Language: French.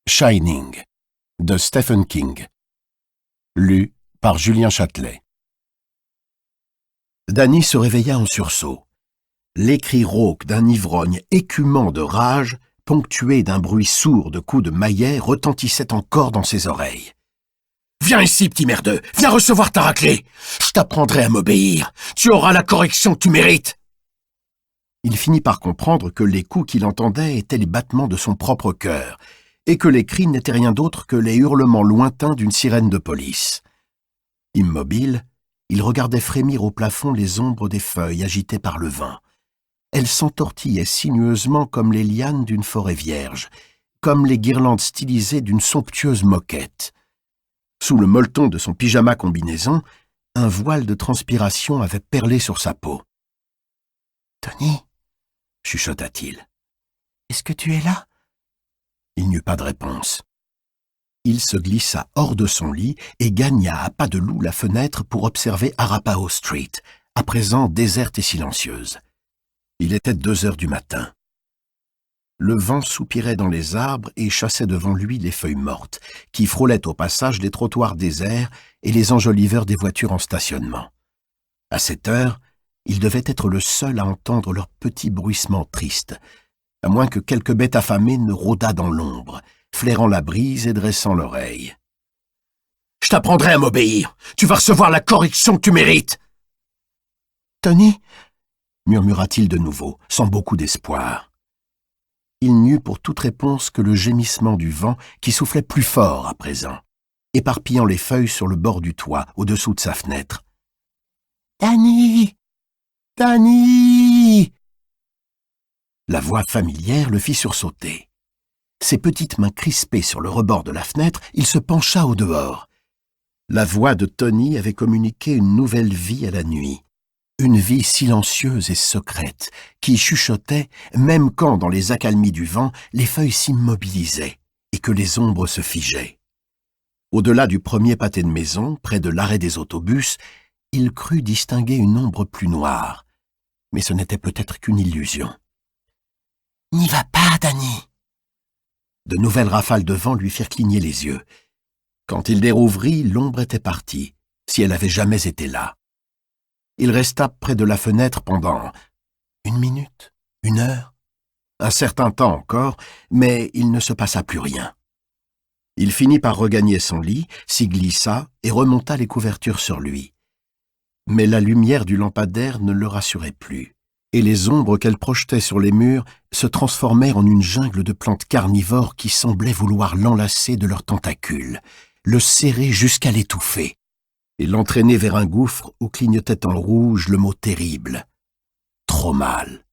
Shining de Stephen King. Lu par Julien Châtelet. Danny se réveilla en sursaut. Les cris rauques d'un ivrogne écumant de rage, ponctués d'un bruit sourd de coups de maillet, retentissaient encore dans ses oreilles. « Viens ici, petit merdeux, viens recevoir ta raclée. Je t'apprendrai à m'obéir. Tu auras la correction que tu mérites. » Il finit par comprendre que les coups qu'il entendait étaient les battements de son propre cœur, et que les cris n'étaient rien d'autre que les hurlements lointains d'une sirène de police. Immobile, il regardait frémir au plafond les ombres des feuilles agitées par le vent. Elles s'entortillaient sinueusement comme les lianes d'une forêt vierge, comme les guirlandes stylisées d'une somptueuse moquette. Sous le molleton de son pyjama combinaison, un voile de transpiration avait perlé sur sa peau. « Tony » chuchota-t-il. « Est-ce que tu es là ?» Il n'eut pas de réponse. Il se glissa hors de son lit et gagna à pas de loup la fenêtre pour observer Arapahoe Street, à présent déserte et silencieuse. Il était 2 heures du matin. Le vent soupirait dans les arbres et chassait devant lui les feuilles mortes, qui frôlaient au passage les trottoirs déserts et les enjoliveurs des voitures en stationnement. À cette heure, il devait être le seul à entendre leur petit bruissement triste, à moins que quelque bête affamée ne rôdât dans l'ombre, flairant la brise et dressant l'oreille. « Je t'apprendrai à m'obéir. Tu vas recevoir la correction que tu mérites. »« Tony » murmura-t-il de nouveau, sans beaucoup d'espoir. Il n'eut pour toute réponse que le gémissement du vent qui soufflait plus fort à présent, éparpillant les feuilles sur le bord du toit, au-dessous de sa fenêtre. « Danny! Danny !» La voix familière le fit sursauter. Ses petites mains crispées sur le rebord de la fenêtre, il se pencha au dehors. La voix de Tony avait communiqué une nouvelle vie à la nuit. Une vie silencieuse et secrète, qui chuchotait même quand, dans les accalmies du vent, les feuilles s'immobilisaient et que les ombres se figeaient. Au-delà du premier pâté de maison, près de l'arrêt des autobus, il crut distinguer une ombre plus noire. Mais ce n'était peut-être qu'une illusion. « N'y va pas, Danny !» De nouvelles rafales de vent lui firent cligner les yeux. Quand il les rouvrit, l'ombre était partie, si elle avait jamais été là. Il resta près de la fenêtre pendant 1 minute, 1 heure, un certain temps encore, mais il ne se passa plus rien. Il finit par regagner son lit, s'y glissa et remonta les couvertures sur lui. Mais la lumière du lampadaire ne le rassurait plus, et les ombres qu'elle projetait sur les murs se transformèrent en une jungle de plantes carnivores qui semblaient vouloir l'enlacer de leurs tentacules, le serrer jusqu'à l'étouffer, et l'entraîner vers un gouffre où clignotait en rouge le mot terrible. Trop mal.